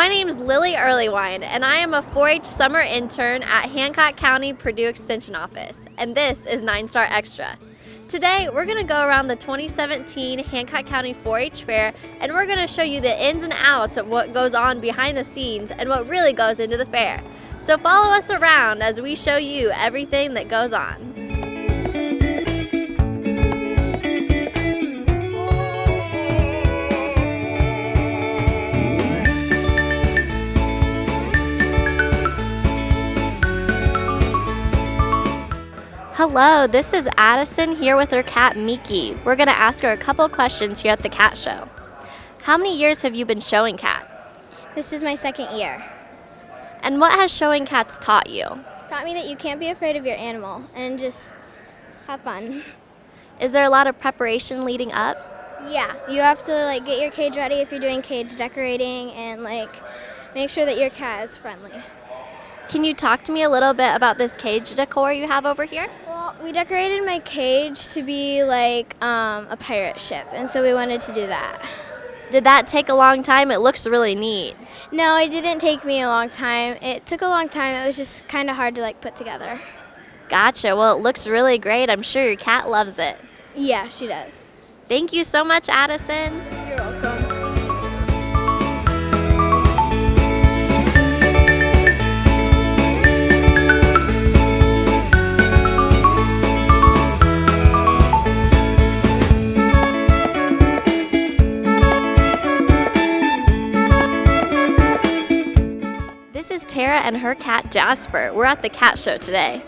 My name is Lily Erlwein, and I am a 4-H summer intern at Hancock County Purdue Extension Office, and this is NineStar Extra. Today, we're going to go around the 2017 Hancock County 4-H Fair, and we're going to show you the ins and outs of what goes on behind the scenes and what really goes into the fair. So follow us around as we show you everything that goes on. Hello, this is Addison here with her cat Miki. We're going to ask her a couple questions here at the cat show. How many years have you been showing cats? This is my second year. And what has showing cats taught you? Taught me that you can't be afraid of your animal and just have fun. Is there a lot of preparation leading up? Yeah, you have to get your cage ready if you're doing cage decorating and make sure that your cat is friendly. Can you talk to me a little bit about this cage decor you have over here? Well, we decorated my cage to be like a pirate ship, and so we wanted to do that. Did that take a long time? It looks really neat. No, it didn't take me a long time. It took a long time. It was just kind of hard to put together. Gotcha. Well, it looks really great. I'm sure your cat loves it. Yeah, she does. Thank you so much, Addison. You're welcome. This is Tara and her cat Jasper. We're at the cat show today.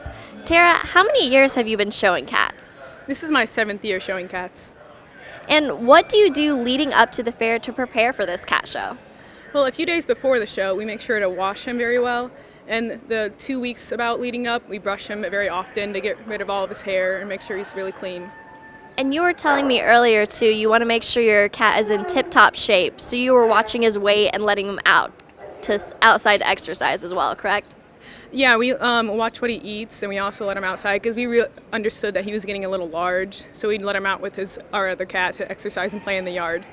Tara, how many years have you been showing cats? This is my 7th year showing cats. And what do you do leading up to the fair to prepare for this cat show? Well, a few days before the show, we make sure to wash him very well. And the 2 weeks about leading up, we brush him very often to get rid of all of his hair and make sure he's really clean. And you were telling me earlier, too, you want to make sure your cat is in tip-top shape. So you were watching his weight and letting him out to outside exercise as well, correct? Yeah, we watch what he eats, and we also let him outside because we understood that he was getting a little large. So we'd let him out with our other cat to exercise and play in the yard.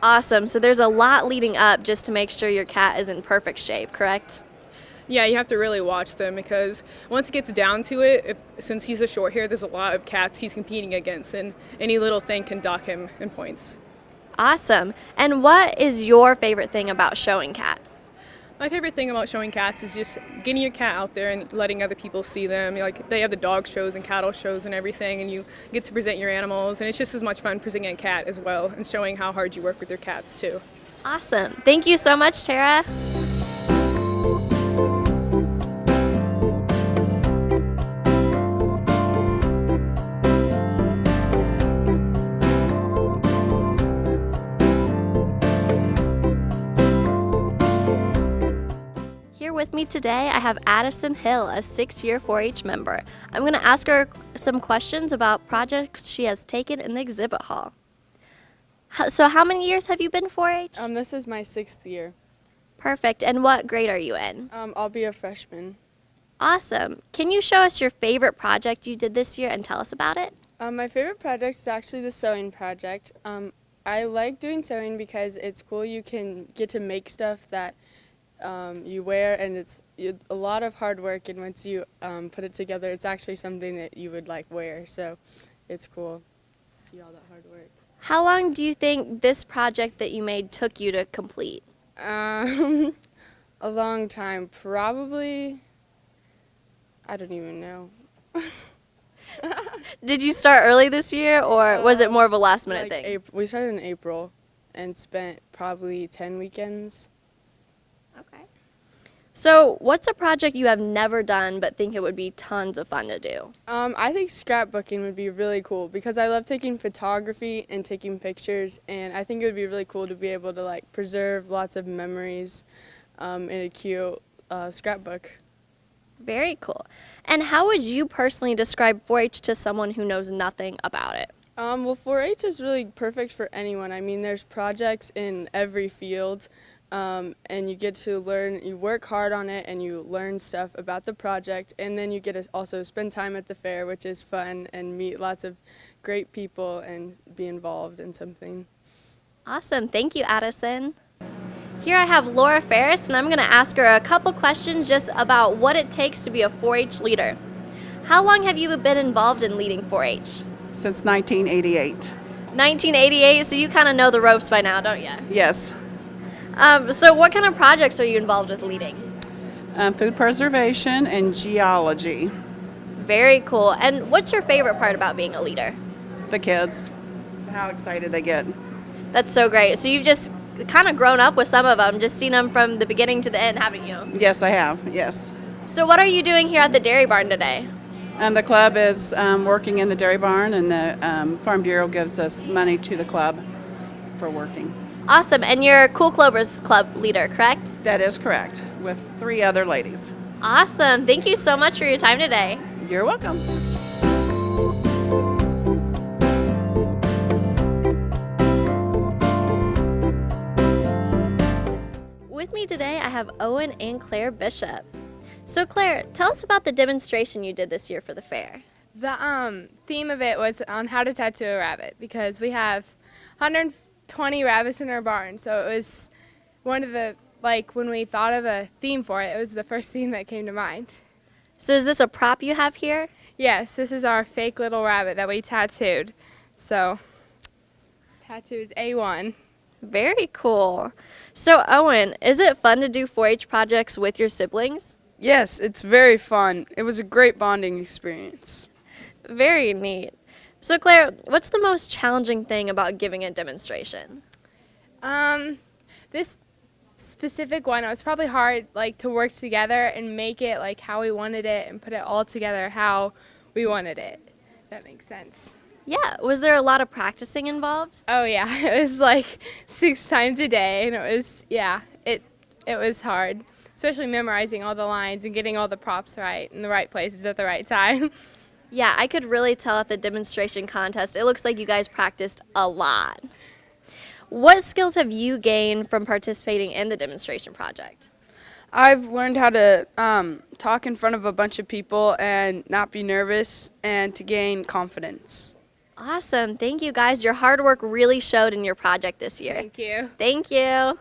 Awesome. So there's a lot leading up just to make sure your cat is in perfect shape, correct? Yeah, you have to really watch them because once it gets down to it, since he's a short hair, there's a lot of cats he's competing against, and any little thing can dock him in points. Awesome. And what is your favorite thing about showing cats? My favorite thing about showing cats is just getting your cat out there and letting other people see them. They have the dog shows and cattle shows and everything, and you get to present your animals, and it's just as much fun presenting a cat as well and showing how hard you work with your cats too. Awesome. Thank you so much, Tara. With me today, I have Addison Hill, a 6-year 4-H member. I'm going to ask her some questions about projects she has taken in the exhibit hall. So how many years have you been 4-H? This is my 6th year. Perfect. And what grade are you in? I'll be a freshman. Awesome. Can you show us your favorite project you did this year and tell us about it? My favorite project is actually the sewing project. I like doing sewing because it's cool. You can get to make stuff that you wear, and it's a lot of hard work, and once you put it together, it's actually something that you would wear, so it's cool to see all that hard work. How long do you think this project that you made took you to complete? A long time, probably, I don't even know. Did you start early this year, or was it more of a last minute thing? We started in April and spent probably 10 weekends. Okay. So what's a project you have never done but think it would be tons of fun to do? I think scrapbooking would be really cool because I love taking photography and taking pictures, and I think it would be really cool to be able to preserve lots of memories in a cute scrapbook. Very cool. And how would you personally describe 4-H to someone who knows nothing about it? Well, 4-H is really perfect for anyone. I mean, there's projects in every field. And you get to learn, you work hard on it, and you learn stuff about the project, and then you get to also spend time at the fair, which is fun, and meet lots of great people and be involved in something. Awesome. Thank you, Addison. Here I have Laura Ferris, and I'm going to ask her a couple questions just about what it takes to be a 4-H leader. How long have you been involved in leading 4-H? Since 1988. 1988, so you kind of know the ropes by now, don't you? Yes. So what kind of projects are you involved with leading? Food preservation and geology. Very cool. And what's your favorite part about being a leader? The kids, how excited they get. That's so great. So you've just kind of grown up with some of them, just seen them from the beginning to the end, haven't you? Yes, I have, yes. So what are you doing here at the dairy barn today? The club is working in the dairy barn, and the Farm Bureau gives us money to the club for working. Awesome. And you're Cool Clovers Club leader, correct? That is correct, with 3 other ladies. Awesome. Thank you so much for your time today. You're welcome. With me today, I have Owen and Claire Bishop. So Claire, tell us about the demonstration you did this year for the fair. The theme of it was on how to tattoo a rabbit, because we have 120 rabbits in our barn. So it was one of the, when we thought of a theme for it, it was the first theme that came to mind. So is this a prop you have here? Yes, this is our fake little rabbit that we tattooed. So this tattoo is A1. Very cool. So Owen, is it fun to do 4-H projects with your siblings? Yes, it's very fun. It was a great bonding experience. Very neat. So Claire, what's the most challenging thing about giving a demonstration? This specific one, it was probably hard to work together and make it how we wanted it and put it all together how we wanted it. If that makes sense. Yeah, was there a lot of practicing involved? Oh yeah, it was 6 times a day, and it was, it was hard, especially memorizing all the lines and getting all the props right in the right places at the right time. Yeah, I could really tell at the demonstration contest. It looks like you guys practiced a lot. What skills have you gained from participating in the demonstration project? I've learned how to talk in front of a bunch of people and not be nervous, and to gain confidence. Awesome. Thank you, guys. Your hard work really showed in your project this year. Thank you. Thank you.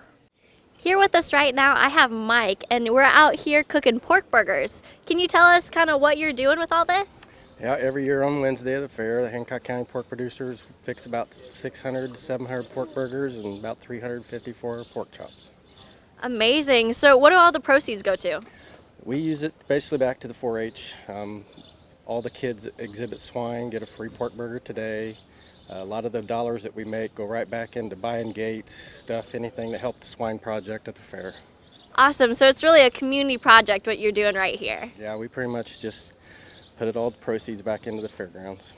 Here with us right now, I have Mike, and we're out here cooking pork burgers. Can you tell us kind of what you're doing with all this? Yeah, every year on Wednesday at the fair, the Hancock County pork producers fix about 600 to 700 pork burgers and about 354 pork chops. Amazing. So what do all the proceeds go to? We use it basically back to the 4-H. All the kids that exhibit swine get a free pork burger today. A lot of the dollars that we make go right back into buying gates, stuff, anything to help the swine project at the fair. Awesome. So it's really a community project what you're doing right here. Yeah, we pretty much just put all the proceeds back into the fairgrounds.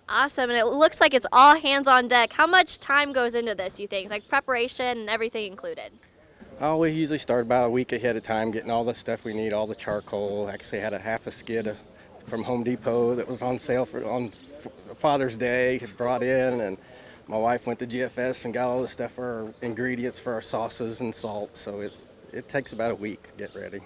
Awesome. And it looks like it's all hands on deck. How much time goes into this, you think? Like preparation and everything included? Oh, we usually start about a week ahead of time getting all the stuff we need, all the charcoal. Actually had a half a skid from Home Depot that was on sale on Father's Day, brought in, and my wife went to GFS and got all the stuff for our ingredients for our sauces and salt. So it takes about a week to get ready.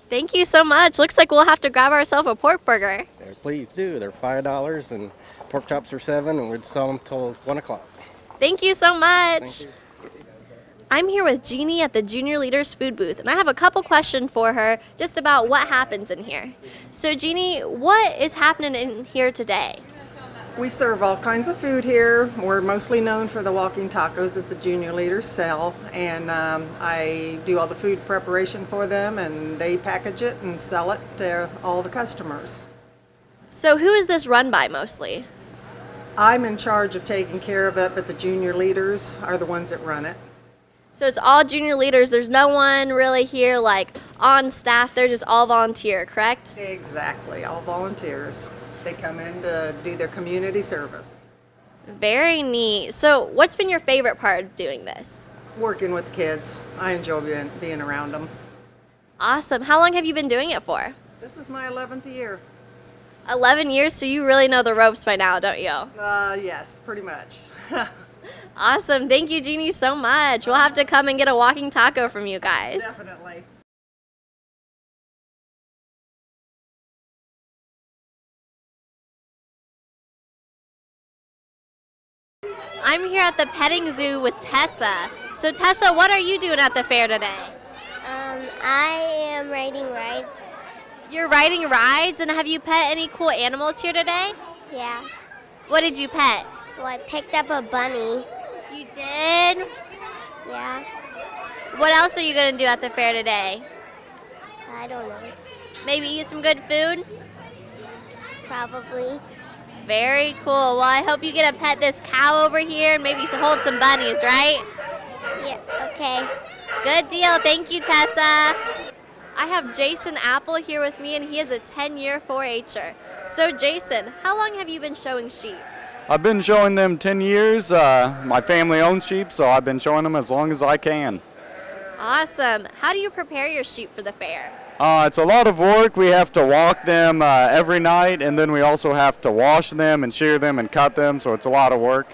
Thank you so much. Looks like we'll have to grab ourselves a pork burger. Yeah, please do. They're $5 and pork chops are $7, and we'd sell them till 1 o'clock. Thank you so much. Thank you. I'm here with Jeannie at the Junior Leaders Food Booth, and I have a couple questions for her just about what happens in here. So Jeannie, what is happening in here today? We serve all kinds of food here. We're mostly known for the walking tacos that the junior leaders sell, and I do all the food preparation for them, and they package it and sell it to all the customers. So who is this run by mostly? I'm in charge of taking care of it, but the junior leaders are the ones that run it. So it's all junior leaders. There's no one really here like on staff. They're just all volunteer, correct? Exactly, all volunteers. They come in to do their community service. Very neat. So what's been your favorite part of doing this? Working with kids. I enjoy being around them. Awesome. How long have you been doing it for? This is my 11th year. 11 years, so you really know the ropes by now, don't you? Yes, pretty much. Awesome. Thank you, Jeannie, so much. We'll have to come and get a walking taco from you guys. Definitely. I'm here at the petting zoo with Tessa. So Tessa, what are you doing at the fair today? I am riding rides. You're riding rides, and have you pet any cool animals here today? Yeah. What did you pet? Well, I picked up a bunny. You did? Yeah. What else are you going to do at the fair today? I don't know. Maybe eat some good food? Probably. Very cool. Well, I hope you get to pet this cow over here and maybe hold some bunnies, right? Yeah. Okay. Good deal. Thank you, Tessa. I have Jason Apple here with me, and he is a 10-year 4-H'er. So, Jason, how long have you been showing sheep? I've been showing them 10 years. My family owns sheep, so I've been showing them as long as I can. Awesome. How do you prepare your sheep for the fair? It's a lot of work. We have to walk them every night, and then we also have to wash them and shear them and cut them, so it's a lot of work.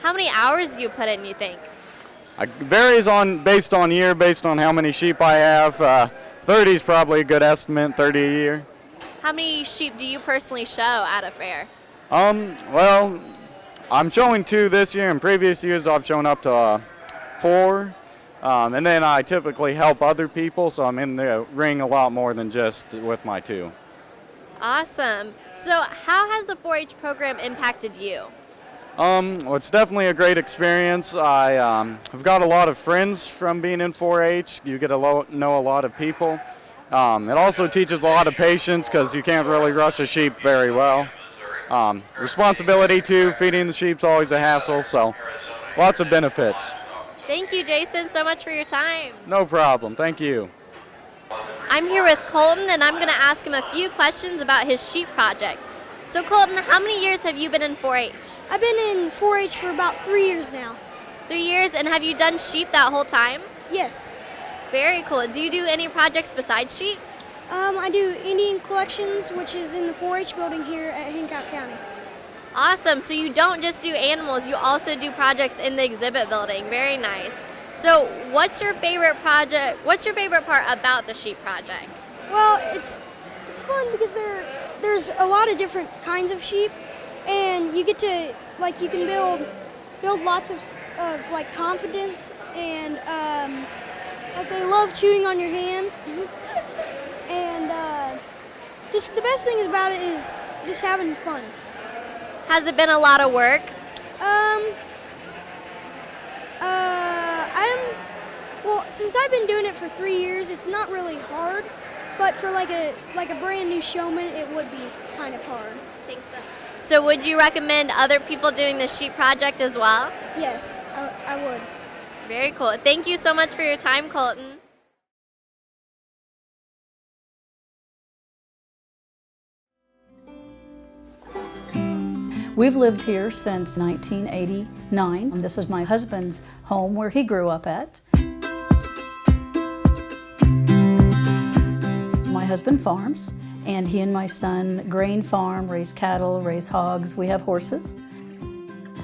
How many hours do you put in, you think? It varies based on year, based on how many sheep I have. 30 is probably a good estimate, 30 a year. How many sheep do you personally show at a fair? Well, I'm showing 2 this year. In previous years, I've shown up to 4. And then I typically help other people, so I'm in the ring a lot more than just with my 2. Awesome. So how has the 4-H program impacted you? Well, it's definitely a great experience. I've got a lot of friends from being in 4-H. You get to know a lot of people. It also teaches a lot of patience because you can't really rush a sheep very well. Responsibility too, feeding the sheep's always a hassle, so lots of benefits. Thank you, Jason, so much for your time. No problem. Thank you. I'm here with Colton, and I'm going to ask him a few questions about his sheep project. So, Colton, how many years have you been in 4-H? I've been in 4-H for about 3 years now. 3 years, and have you done sheep that whole time? Yes. Very cool. Do you do any projects besides sheep? I do Indian collections, which is in the 4-H building here at Hancock County. Awesome. So you don't just do animals, you also do projects in the exhibit building. Very nice. So what's your favorite project? What's your favorite part about the sheep project? Well, it's fun because there's a lot of different kinds of sheep, and you get to you can build lots of like confidence, and they love chewing on your hand, and just the best thing about it is just having fun. Has it been a lot of work? Since I've been doing it for 3 years, it's not really hard, but for like a brand new showman, it would be kind of hard. I think so. So would you recommend other people doing the sheep project as well? Yes, I would. Very cool. Thank you so much for your time, Colton. We've lived here since 1989. This was my husband's home where he grew up at. My husband farms, and he and my son grain farm, raise cattle, raise hogs. We have horses.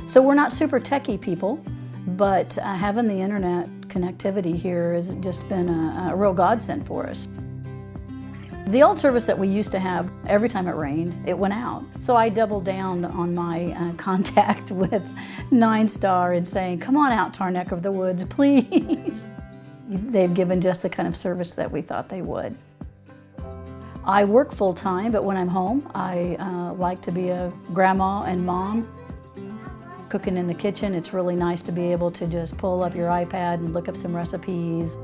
So we're not super techie people, but having the internet connectivity here has just been a real godsend for us. The old service that we used to have, every time it rained, it went out. So I doubled down on my contact with NineStar and saying, come on out to our neck of the woods, please. They've given just the kind of service that we thought they would. I work full-time, but when I'm home, I like to be a grandma and mom. Cooking in the kitchen, it's really nice to be able to just pull up your iPad and look up some recipes.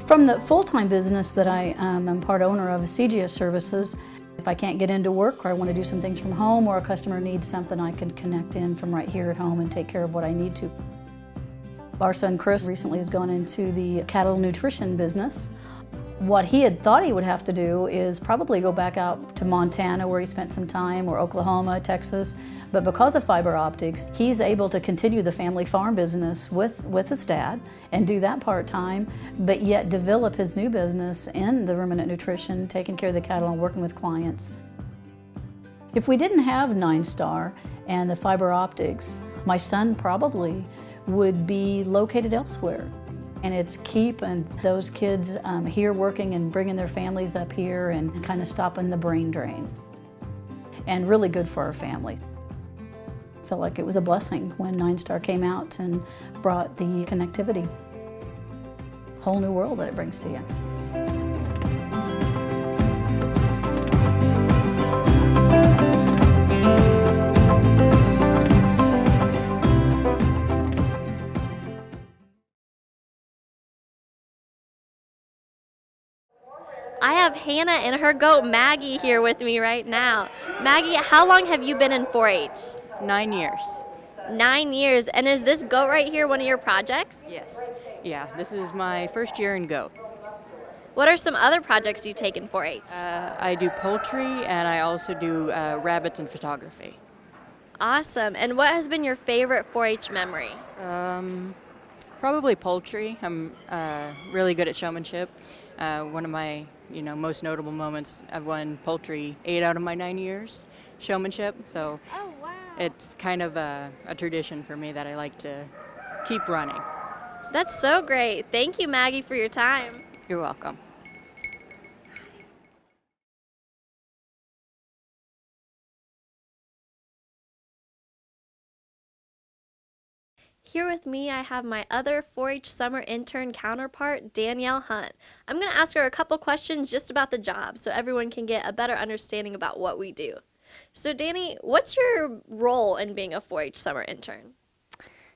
From the full-time business that I am part owner of, CGS Services, if I can't get into work or I want to do some things from home or a customer needs something, I can connect in from right here at home and take care of what I need to. Our son Chris recently has gone into the cattle nutrition business. What he had thought he would have to do is probably go back out to Montana where he spent some time, or Oklahoma, Texas, but because of fiber optics, he's able to continue the family farm business with his dad and do that part-time, but yet develop his new business in the ruminant nutrition, taking care of the cattle and working with clients. If we didn't have NineStar and the fiber optics, my son probably would be located elsewhere. And it's keeping those kids here working and bringing their families up here and kind of stopping the brain drain. And really good for our family. felt like it was a blessing when NineStar came out and brought the connectivity. Whole new world that it brings to you. I have Hannah and her goat Maggie here with me right now. Maggie, how long have you been in 4-H? 9 years. 9 years. And is this goat right here one of your projects? Yes. Yeah, this is my first year in goat. What are some other projects you take in 4-H? I do poultry and I also do rabbits and photography. Awesome. And what has been your favorite 4-H memory? Probably poultry. I'm really good at showmanship. One of my most notable moments, I've won poultry 8 out of my 9 years showmanship. So Oh, wow. it's kind of a tradition for me that I like to keep running. That's so great. Thank you, Maggie, for your time. You're welcome. Here with me, I have my other 4-H summer intern counterpart, Danielle Hunt. I'm going to ask her a couple questions just about the job so everyone can get a better understanding about what we do. So, Danny, what's your role in being a 4-H summer intern?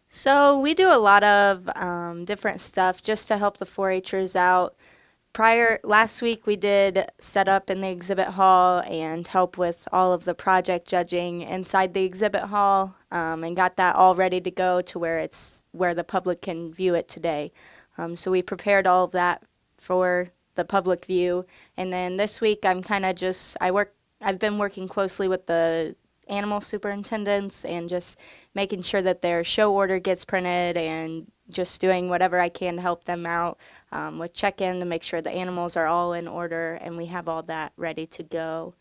So we do a lot of different stuff just to help the 4-Hers out. Last week we did set up in the exhibit hall and help with all of the project judging inside the exhibit hall, and got that all ready to go to where the public can view it today. So we prepared all of that for the public view, and then this week I've been working closely with the animal superintendents and just making sure that their show order gets printed and just doing whatever I can to help them out with check-in to make sure the animals are all in order and we have all that ready to go.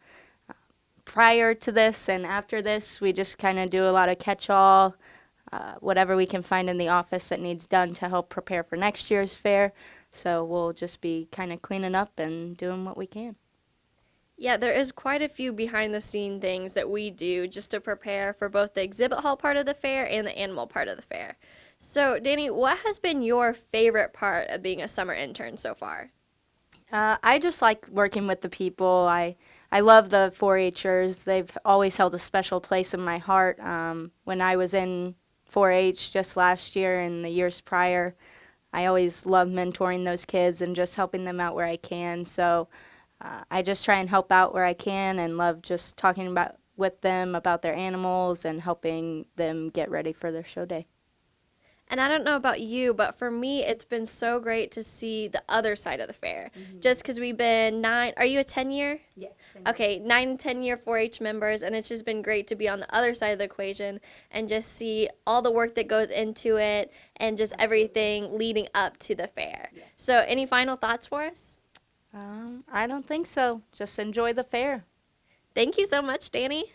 Prior to this and after this, we just kind of do a lot of catch-all, whatever we can find in the office that needs done to help prepare for next year's fair. So we'll just be kind of cleaning up and doing what we can. Yeah, there is quite a few behind-the-scene things that we do just to prepare for both the exhibit hall part of the fair and the animal part of the fair. So, Danny, what has been your favorite part of being a summer intern so far? I just like working with the people. I love the 4-Hers. They've always held a special place in my heart. When I was in 4-H just last year and the years prior, I always love mentoring those kids and just helping them out where I can. So I just try and help out where I can and love just talking with them about their animals and helping them get ready for their show day. And I don't know about you, but for me, it's been so great to see the other side of the fair. Just because we've been are you a 10-year? Yeah. Okay, 9 and 10-year 4-H members, and it's just been great to be on the other side of the equation and just see all the work that goes into it and just everything leading up to the fair. Yeah. So any final thoughts for us? I don't think so. Just enjoy the fair. Thank you so much, Danny.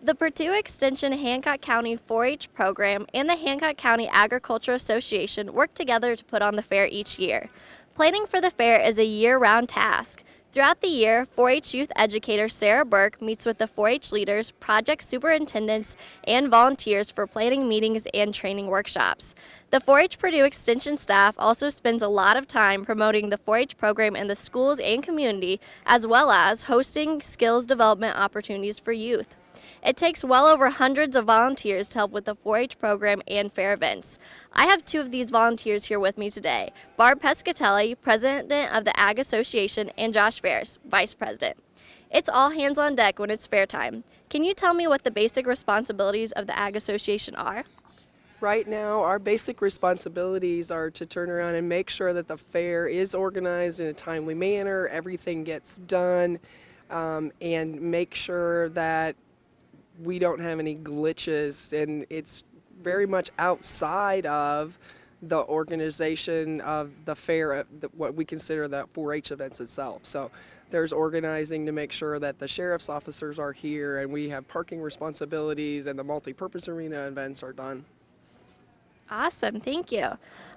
The Purdue Extension Hancock County 4-H program and the Hancock County Agriculture Association work together to put on the fair each year. Planning for the fair is a year-round task. Throughout the year, 4-H youth educator Sarah Burke meets with the 4-H leaders, project superintendents, and volunteers for planning meetings and training workshops. The 4-H Purdue Extension staff also spends a lot of time promoting the 4-H program in the schools and community, as well as hosting skills development opportunities for youth. It takes well over hundreds of volunteers to help with the 4-H program and fair events. I have 2 of these volunteers here with me today, Barb Pescatelli, President of the Ag Association, and Josh Ferris, Vice President. It's all hands on deck when it's fair time. Can you tell me what the basic responsibilities of the Ag Association are? Right now, our basic responsibilities are to turn around and make sure that the fair is organized in a timely manner, everything gets done, and make sure that we don't have any glitches, and it's very much outside of the organization of the fair, what we consider the 4-H events itself. So there's organizing to make sure that the sheriff's officers are here and we have parking responsibilities and the multi-purpose arena events are done. Awesome, thank you.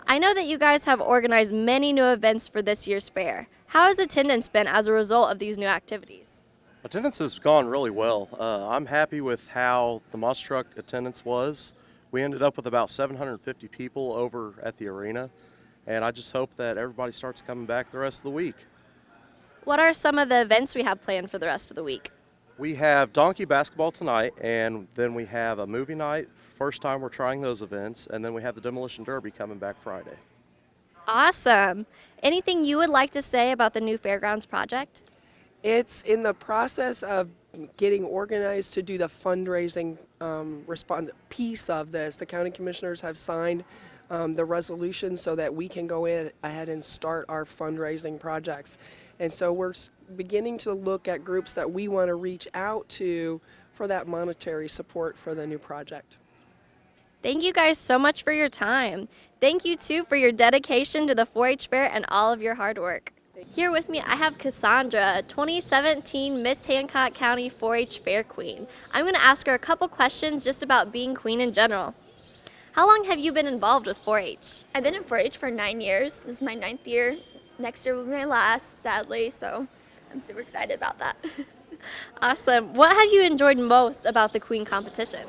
I know that you guys have organized many new events for this year's fair. How has attendance been as a result of these new activities? Attendance has gone really well. I'm happy with how the monster truck attendance was. We ended up with about 750 people over at the arena, and I just hope that everybody starts coming back the rest of the week. What are some of the events we have planned for the rest of the week? We have donkey basketball tonight, and then we have a movie night. First time we're trying those events, and then we have the demolition derby coming back Friday. Awesome. Anything you would like to say about the new Fairgrounds project? It's in the process of getting organized to do the fundraising piece of this. The county commissioners have signed the resolution so that we can go ahead and start our fundraising projects. And so we're beginning to look at groups that we want to reach out to for that monetary support for the new project. Thank you guys so much for your time. Thank you too for your dedication to the 4-H fair and all of your hard work. Here with me I have Cassandra, 2017 Miss Hancock County 4-H Fair Queen. I'm going to ask her a couple questions just about being queen in general. How long have you been involved with 4-H? I've been in 4-H for 9 years. This is my 9th year. Next year will be my last, sadly, so I'm super excited about that. Awesome. What have you enjoyed most about the queen competition?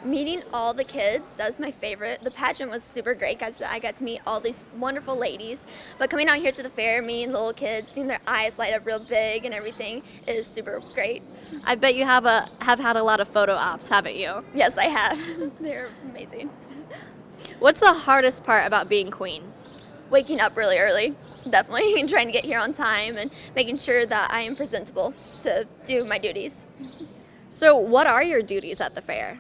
Meeting all the kids, that was my favorite. The pageant was super great because I got to meet all these wonderful ladies. But coming out here to the fair, meeting the little kids, seeing their eyes light up real big and everything is super great. I bet you have had a lot of photo ops, haven't you? Yes, I have. They're amazing. What's the hardest part about being queen? Waking up really early, definitely, and trying to get here on time and making sure that I am presentable to do my duties. So what are your duties at the fair?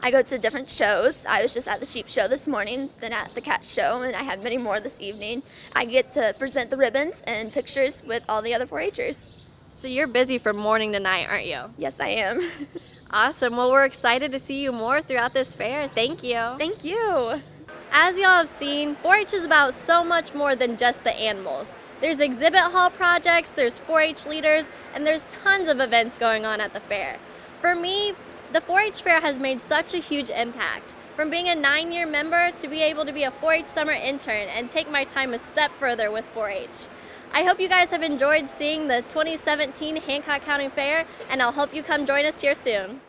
I go to different shows. I was just at the sheep show this morning, then at the cat show, and I have many more this evening. I get to present the ribbons and pictures with all the other 4-H'ers. So you're busy from morning to night, aren't you? Yes, I am. Awesome. Well, we're excited to see you more throughout this fair. Thank you. Thank you. As y'all have seen, 4-H is about so much more than just the animals. There's exhibit hall projects, there's 4-H leaders, and there's tons of events going on at the fair. For me, the 4-H fair has made such a huge impact. From being a 9-year member to be able to be a 4-H summer intern and take my time a step further with 4-H. I hope you guys have enjoyed seeing the 2017 Hancock County Fair, and I'll hope you come join us here soon.